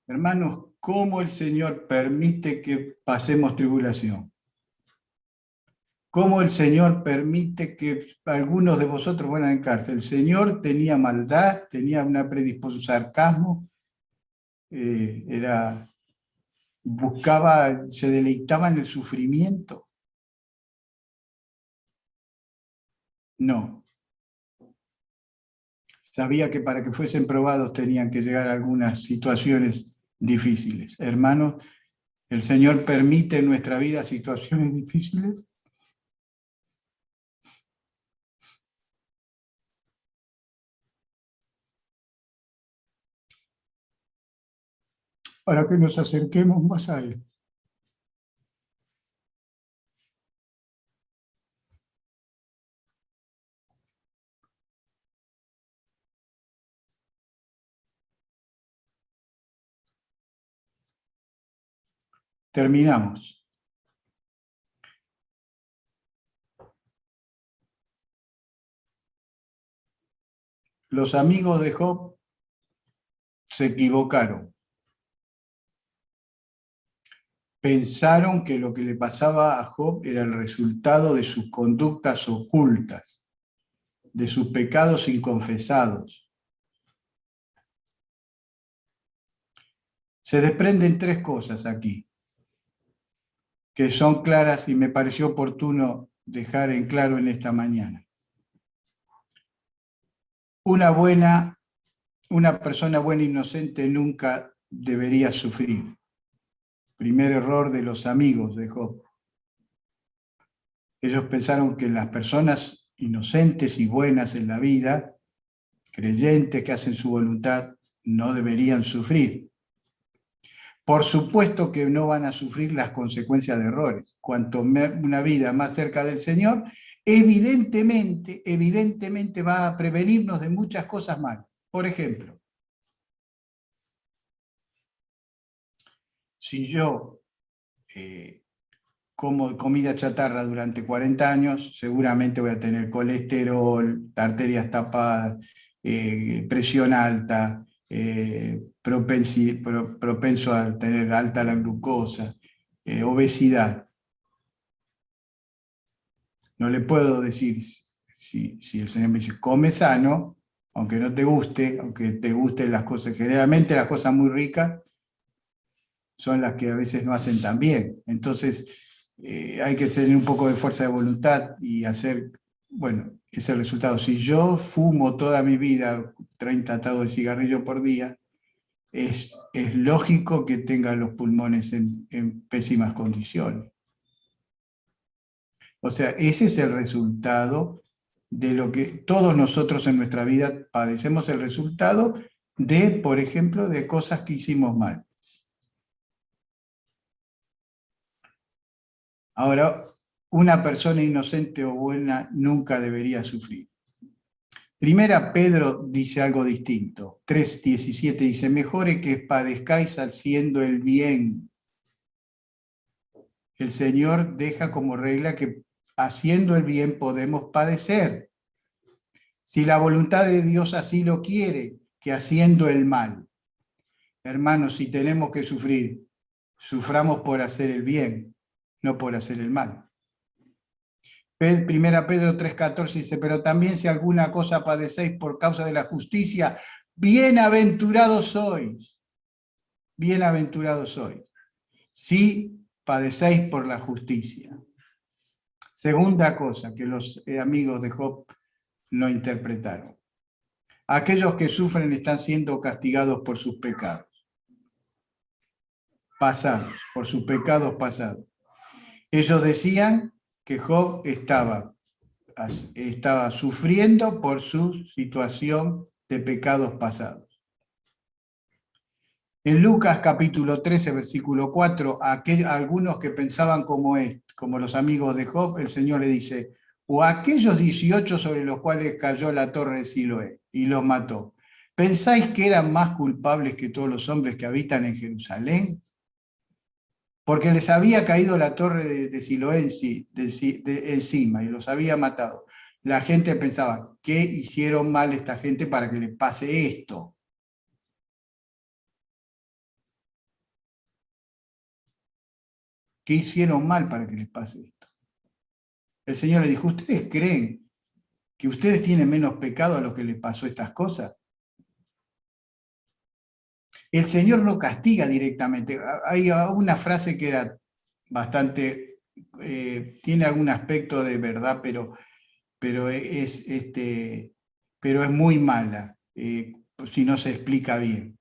Hermanos, ¿cómo el Señor permite que pasemos tribulación? ¿Cómo el Señor permite que algunos de vosotros vayan en cárcel? El Señor tenía maldad, tenía una predisposición, sarcasmo, buscaba, se deleitaba en el sufrimiento. No. Sabía que para que fuesen probados tenían que llegar a algunas situaciones difíciles. Hermanos, ¿el Señor permite en nuestra vida situaciones difíciles? Para que nos acerquemos más a Él. Terminamos. Los amigos de Job se equivocaron. Pensaron que lo que le pasaba a Job era el resultado de sus conductas ocultas, de sus pecados inconfesados. Se desprenden tres cosas aquí, que son claras y me pareció oportuno dejar en claro en esta mañana. Una buena una persona buena e inocente nunca debería sufrir. Primer error de los amigos de Job. Ellos pensaron que las personas inocentes y buenas en la vida, creyentes que hacen su voluntad, no deberían sufrir. Por supuesto que no van a sufrir las consecuencias de errores. Cuanto una vida más cerca del Señor, evidentemente va a prevenirnos de muchas cosas malas. Por ejemplo, si yo como comida chatarra durante 40 años, seguramente voy a tener colesterol, arterias tapadas, presión alta, propenso a tener alta la glucosa, obesidad. No le puedo decir, si el Señor me dice, come sano, aunque no te guste, aunque te gusten las cosas, generalmente las cosas muy ricas son las que a veces no hacen tan bien. Entonces, hay que tener un poco de fuerza de voluntad y hacer, bueno, ese resultado. Si yo fumo toda mi vida 30 atados de cigarrillo por día, es lógico que tenga los pulmones en pésimas condiciones. O sea, ese es el resultado de lo que todos nosotros en nuestra vida padecemos, el resultado de, por ejemplo, de cosas que hicimos mal. Ahora, una persona inocente o buena nunca debería sufrir. Primera Pedro dice algo distinto. 3:17 dice, mejore que padezcáis haciendo el bien. El Señor deja como regla que haciendo el bien podemos padecer. Si la voluntad de Dios así lo quiere, que haciendo el mal. Hermanos, si tenemos que sufrir, suframos por hacer el bien, no por hacer el mal. Primera Pedro 3:14 dice, pero también si alguna cosa padecéis por causa de la justicia, bienaventurados sois. Bienaventurados sois. Si padecéis por la justicia. Segunda cosa que los amigos de Job no interpretaron. Aquellos que sufren están siendo castigados por sus pecados pasados, por sus pecados pasados. Ellos decían que Job estaba sufriendo por su situación de pecados pasados. En Lucas capítulo 13, versículo 4, a algunos que pensaban como los amigos de Job, el Señor le dice, o aquellos 18 sobre los cuales cayó la torre de Siloé y los mató, ¿pensáis que eran más culpables que todos los hombres que habitan en Jerusalén? Porque les había caído la torre de Siloé encima y los había matado. La gente pensaba, ¿qué hicieron mal esta gente para que les pase esto? ¿Qué hicieron mal para que les pase esto? El Señor le dijo, ¿ustedes creen que ustedes tienen menos pecado a los que les pasó estas cosas? El Señor no castiga directamente. Hay una frase que era bastante, tiene algún aspecto de verdad, pero es muy mala, si no se explica bien.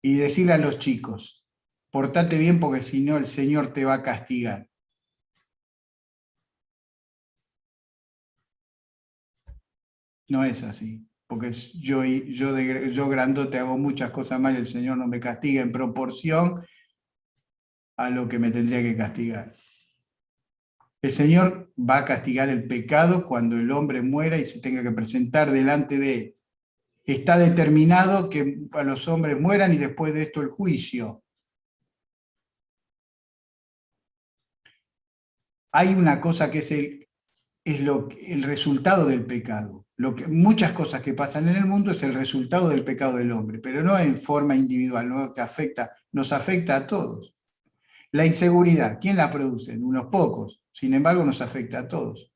Y decirle a los chicos, portate bien porque si no el Señor te va a castigar. No es así, porque yo grandote hago muchas cosas mal y el Señor no me castiga en proporción a lo que me tendría que castigar. El Señor va a castigar el pecado cuando el hombre muera y se tenga que presentar delante de él. Está determinado que los hombres mueran y después de esto el juicio. Hay una cosa que es el resultado del pecado. Muchas cosas que pasan en el mundo es el resultado del pecado del hombre, pero no en forma individual, no que nos afecta a todos. La inseguridad, ¿quién la produce? Unos pocos, sin embargo nos afecta a todos.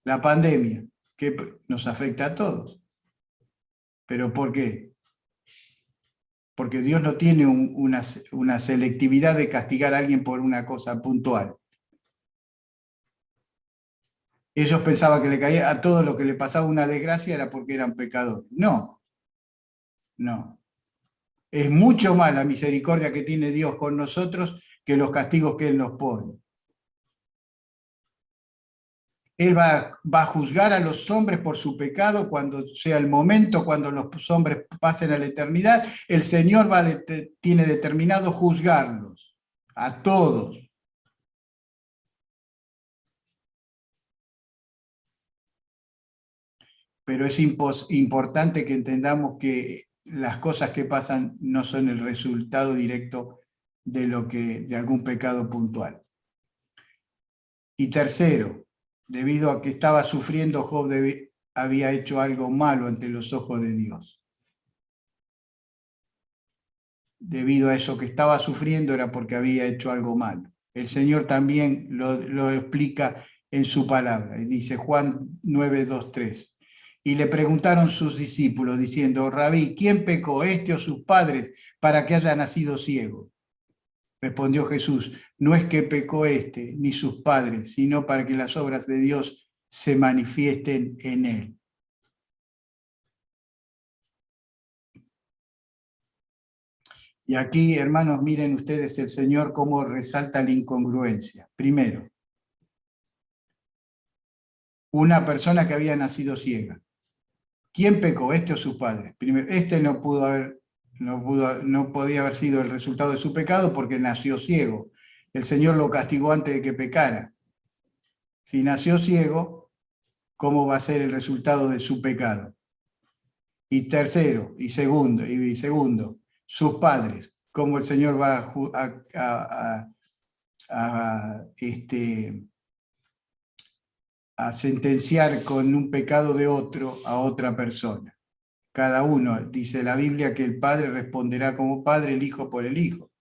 La pandemia, que nos afecta a todos. ¿Pero por qué? Porque Dios no tiene una selectividad de castigar a alguien por una cosa puntual. Ellos pensaban que le caía a todo lo que le pasaba una desgracia era porque eran pecadores. No, no. Es mucho más la misericordia que tiene Dios con nosotros que los castigos que Él nos pone. Él va a juzgar a los hombres por su pecado cuando sea el momento, cuando los hombres pasen a la eternidad. El Señor tiene determinado juzgarlos, a todos. Pero es importante que entendamos que las cosas que pasan no son el resultado directo de algún pecado puntual. Y tercero, debido a que estaba sufriendo, Job había hecho algo malo ante los ojos de Dios. Debido a eso que estaba sufriendo era porque había hecho algo malo. El Señor también lo explica en su palabra. Y dice Juan 9, 2, 3. Y le preguntaron sus discípulos diciendo, Rabí, ¿quién pecó, este o sus padres, para que haya nacido ciego? Respondió Jesús, no es que pecó este ni sus padres, sino para que las obras de Dios se manifiesten en él. Y aquí, hermanos, miren ustedes el Señor cómo resalta la incongruencia. Primero, una persona que había nacido ciega. ¿Quién pecó, este o sus padres? Primero, este no podía haber sido el resultado de su pecado porque nació ciego. El Señor lo castigó antes de que pecara. Si nació ciego, ¿cómo va a ser el resultado de su pecado? Y tercero, y segundo, sus padres, ¿cómo el Señor va a sentenciar con un pecado de otro a otra persona? Cada uno, dice la Biblia, que el Padre responderá como Padre, el Hijo por el Hijo.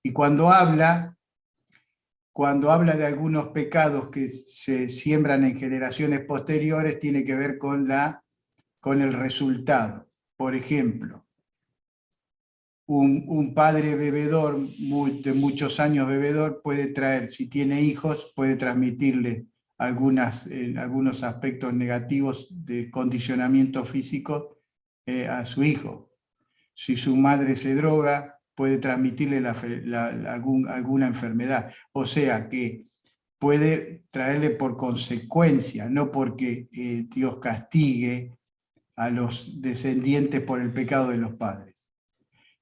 Y cuando habla de algunos pecados que se siembran en generaciones posteriores, tiene que ver con el resultado. Por ejemplo, un padre bebedor, de muchos años bebedor, puede traer, si tiene hijos, puede transmitirle algunos aspectos negativos de condicionamiento físico a su hijo. Si su madre se droga, puede transmitirle alguna enfermedad. O sea que puede traerle por consecuencia, no porque Dios castigue a los descendientes por el pecado de los padres.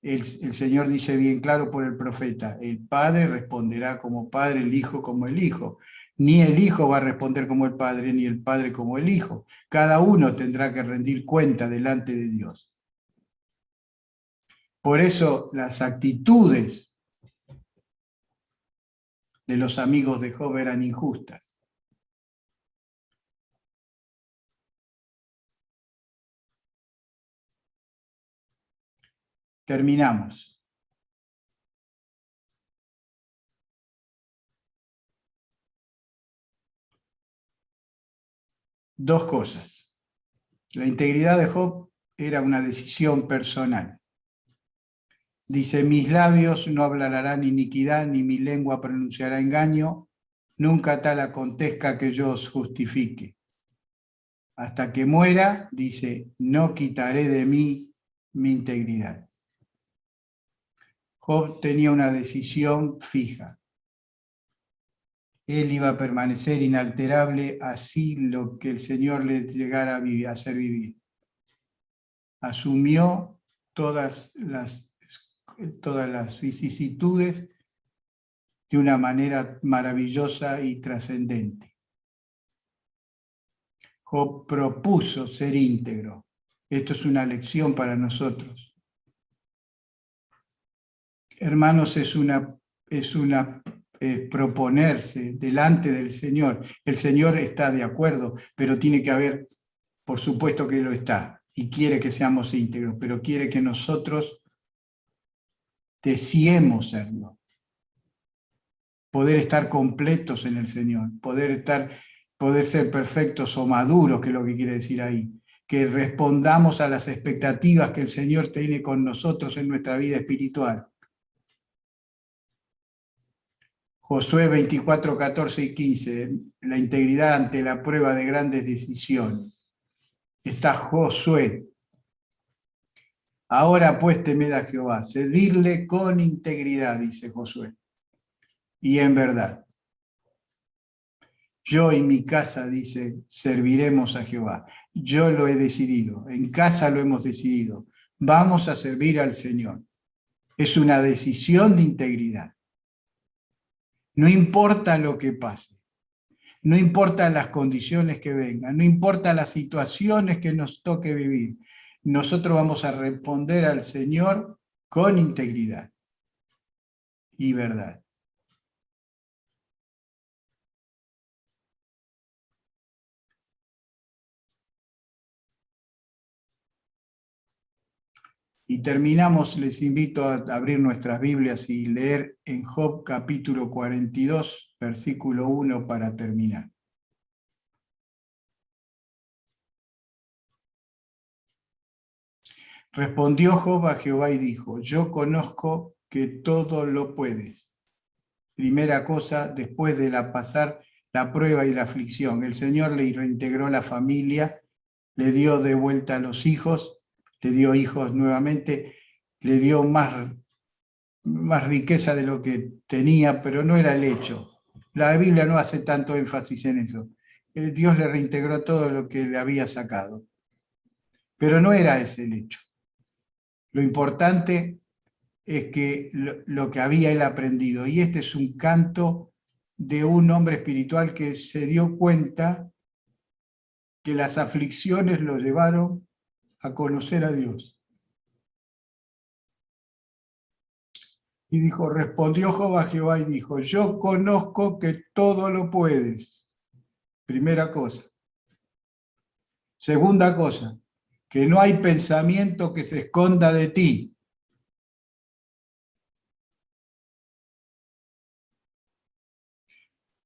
El Señor dice bien claro por el profeta, el Padre responderá como Padre, el Hijo como el Hijo. Ni el Hijo va a responder como el Padre, ni el Padre como el Hijo. Cada uno tendrá que rendir cuenta delante de Dios. Por eso las actitudes de los amigos de Job eran injustas. Terminamos. Dos cosas. La integridad de Job era una decisión personal. Dice, mis labios no hablarán iniquidad, ni mi lengua pronunciará engaño, nunca tal acontezca que yo os justifique. Hasta que muera, dice, no quitaré de mí mi integridad. Job tenía una decisión fija. Él iba a permanecer inalterable, así lo que el Señor le llegara a hacer vivir. Asumió todas las vicisitudes de una manera maravillosa y trascendente. Job propuso ser íntegro. Esto es una lección para nosotros. Hermanos, es proponerse delante del Señor. El Señor está de acuerdo, pero tiene que haber, por supuesto que lo está, y quiere que seamos íntegros, pero quiere que nosotros deseemos serlo. Poder estar completos en el Señor, poder ser perfectos o maduros, que es lo que quiere decir ahí. Que respondamos a las expectativas que el Señor tiene con nosotros en nuestra vida espiritual. Josué 24, 14 y 15, la integridad ante la prueba de grandes decisiones. Está Josué. Ahora pues temed a Jehová, servirle con integridad, dice Josué. Y en verdad, yo y mi casa, dice, serviremos a Jehová. Yo lo he decidido, en casa lo hemos decidido. Vamos a servir al Señor. Es una decisión de integridad. No importa lo que pase, no importa las condiciones que vengan, no importa las situaciones que nos toque vivir. Nosotros vamos a responder al Señor con integridad y verdad. Y terminamos, les invito a abrir nuestras Biblias y leer en Job capítulo 42, versículo 1 para terminar. Respondió Job a Jehová y dijo, yo conozco que todo lo puedes. Primera cosa, después de pasar la prueba y la aflicción, el Señor le reintegró la familia, le dio de vuelta a los hijos, le dio hijos nuevamente, le dio más riqueza de lo que tenía, pero no era el hecho. La Biblia no hace tanto énfasis en eso. Dios le reintegró todo lo que le había sacado. Pero no era ese el hecho. Lo importante es que lo que había él aprendido, y este es un canto de un hombre espiritual que se dio cuenta que las aflicciones lo llevaron a conocer a Dios. Y dijo, respondió Job a Jehová y dijo, yo conozco que todo lo puedes. Primera cosa. Segunda cosa, que no hay pensamiento que se esconda de ti.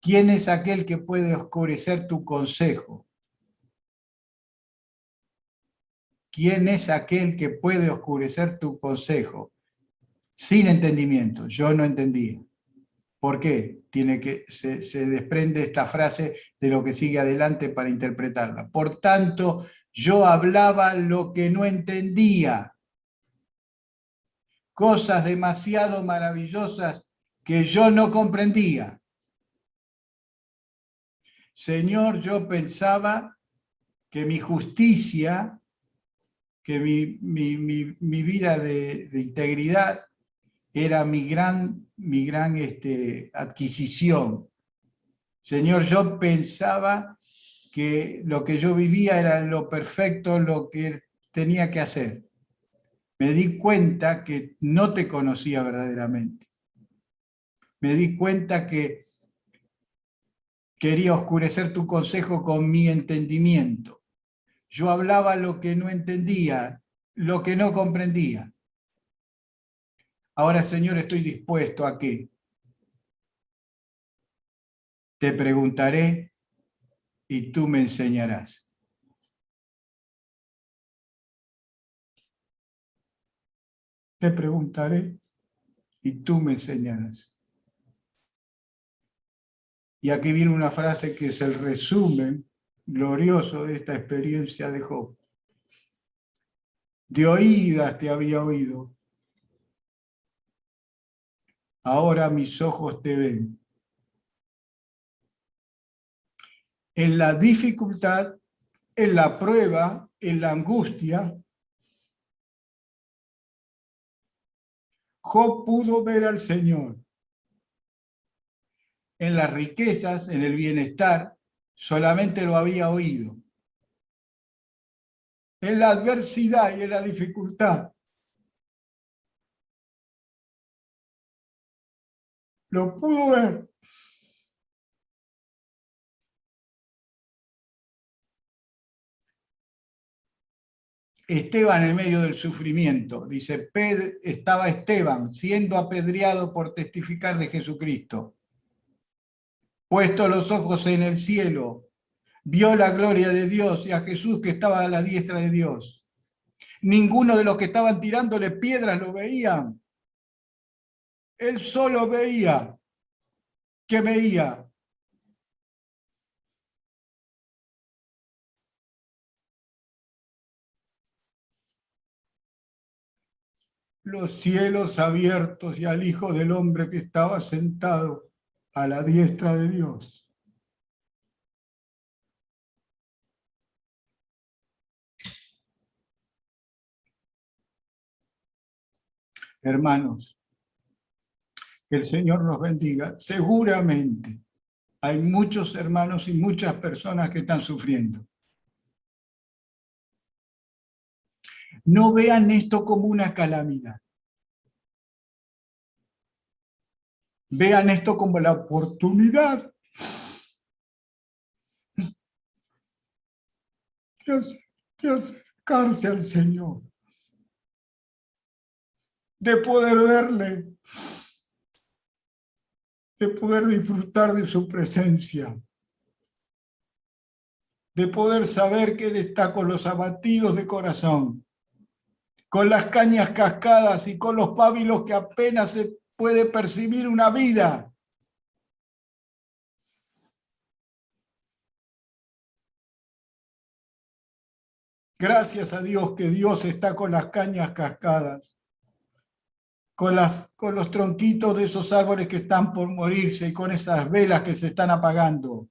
¿Quién es aquel que puede oscurecer tu consejo? ¿Quién es aquel que puede oscurecer tu consejo? Sin entendimiento, yo no entendía. ¿Por qué? Se desprende esta frase de lo que sigue adelante para interpretarla. Por tanto, yo hablaba lo que no entendía. Cosas demasiado maravillosas que yo no comprendía. Señor, yo pensaba que mi justicia, que mi vida de integridad era mi gran adquisición. Señor, yo pensaba que lo que yo vivía era lo perfecto, lo que tenía que hacer. Me di cuenta que no te conocía verdaderamente. Me di cuenta que quería oscurecer tu consejo con mi entendimiento. Yo hablaba lo que no entendía, lo que no comprendía. Ahora, Señor, estoy dispuesto a que te preguntaré y tú me enseñarás. Te preguntaré y tú me enseñarás. Y aquí viene una frase que es el resumen glorioso de esta experiencia de Job. De oídas te había oído. Ahora mis ojos te ven. En la dificultad, en la prueba, en la angustia, Job pudo ver al Señor. En las riquezas, en el bienestar, solamente lo había oído. En la adversidad y en la dificultad, lo pudo ver. Esteban en medio del sufrimiento, dice, estaba Esteban siendo apedreado por testificar de Jesucristo. Puesto los ojos en el cielo, vio la gloria de Dios y a Jesús que estaba a la diestra de Dios. Ninguno de los que estaban tirándole piedras lo veían. Él solo veía ¿Qué veía? Los cielos abiertos y al Hijo del Hombre que estaba sentado a la diestra de Dios. Hermanos, que el Señor nos bendiga. Seguramente hay muchos hermanos y muchas personas que están sufriendo. No vean esto como una calamidad. Vean esto como la oportunidad de acercarse al Señor, de poder verle, de poder disfrutar de su presencia, de poder saber que Él está con los abatidos de corazón, con las cañas cascadas y con los pábilos que apenas se puede percibir una vida. Gracias a Dios que Dios está con las cañas cascadas, con los tronquitos de esos árboles que están por morirse y con esas velas que se están apagando.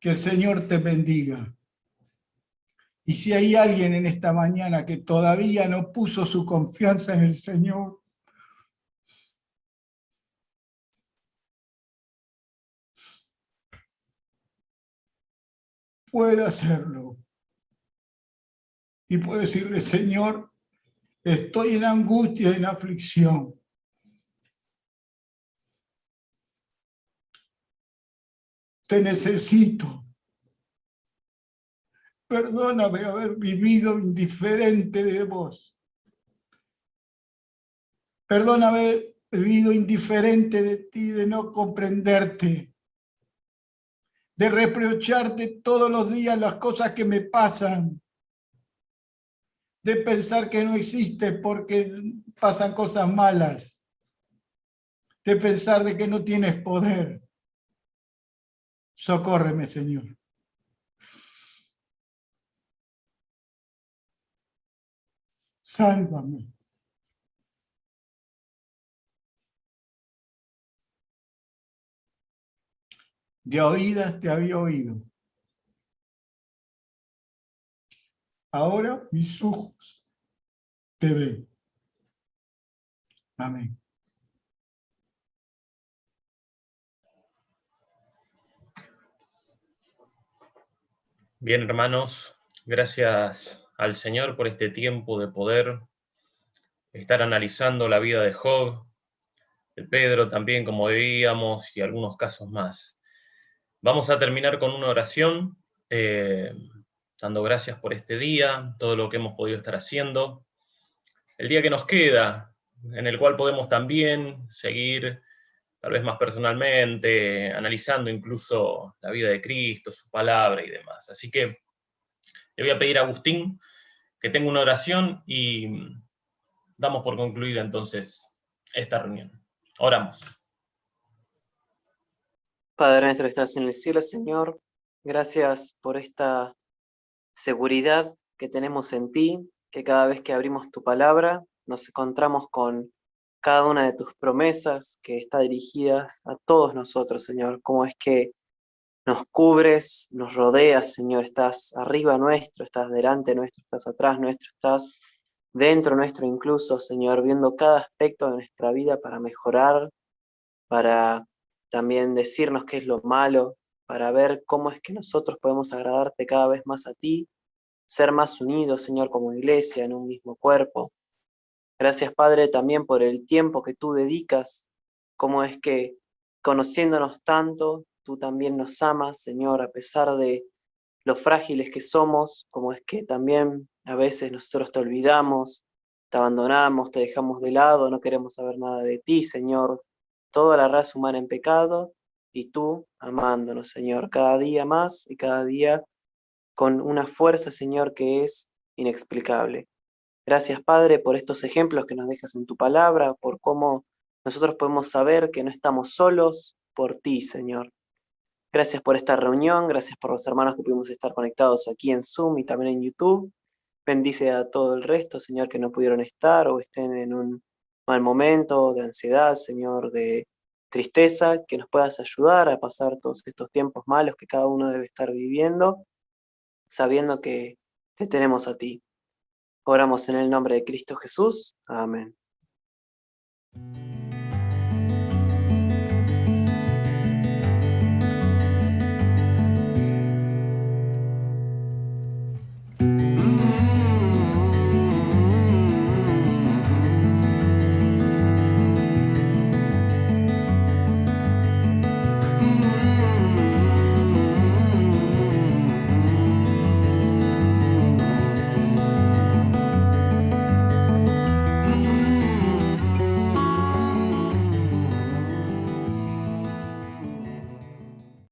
Que el Señor te bendiga. Y si hay alguien en esta mañana que todavía no puso su confianza en el Señor, puede hacerlo. Y puede decirle, Señor, estoy en angustia, en aflicción. Te necesito. Perdóname haber vivido indiferente de vos. Perdóname haber vivido indiferente de ti, de no comprenderte, de reprocharte todos los días las cosas que me pasan, de pensar que no existe porque pasan cosas malas, de pensar de que no tienes poder. Socórreme, Señor. Sálvame. De oídas te había oído. Ahora mis ojos te ven. Amén. Bien, hermanos, gracias al Señor por este tiempo de poder estar analizando la vida de Job, de Pedro también, como veíamos, y algunos casos más. Vamos a terminar con una oración, dando gracias por este día, todo lo que hemos podido estar haciendo, el día que nos queda, en el cual podemos también seguir, tal vez más personalmente, analizando incluso la vida de Cristo, su palabra y demás. Así que le voy a pedir a Agustín que tenga una oración y damos por concluida entonces esta reunión. Oramos. Padre nuestro que estás en el cielo, Señor, gracias por esta seguridad que tenemos en ti, que cada vez que abrimos tu palabra nos encontramos con cada una de tus promesas que está dirigida a todos nosotros, Señor. Cómo es que nos cubres, nos rodeas, Señor. Estás arriba nuestro, estás delante nuestro, estás atrás nuestro, estás dentro nuestro incluso, Señor, viendo cada aspecto de nuestra vida para mejorar, para también decirnos qué es lo malo, para ver cómo es que nosotros podemos agradarte cada vez más a ti, ser más unidos, Señor, como iglesia, en un mismo cuerpo. Gracias, Padre, también por el tiempo que tú dedicas, cómo es que, conociéndonos tanto, tú también nos amas, Señor, a pesar de lo frágiles que somos, como es que también a veces nosotros te olvidamos, te abandonamos, te dejamos de lado, no queremos saber nada de ti, Señor. Toda la raza humana en pecado y tú amándonos, Señor, cada día más y cada día con una fuerza, Señor, que es inexplicable. Gracias, Padre, por estos ejemplos que nos dejas en tu palabra, por cómo nosotros podemos saber que no estamos solos por ti, Señor. Gracias por esta reunión, gracias por los hermanos que pudimos estar conectados aquí en Zoom y también en YouTube. Bendice a todo el resto, Señor, que no pudieron estar o estén en un mal momento de ansiedad, Señor, de tristeza, que nos puedas ayudar a pasar todos estos tiempos malos que cada uno debe estar viviendo, sabiendo que te tenemos a ti. Oramos en el nombre de Cristo Jesús. Amén.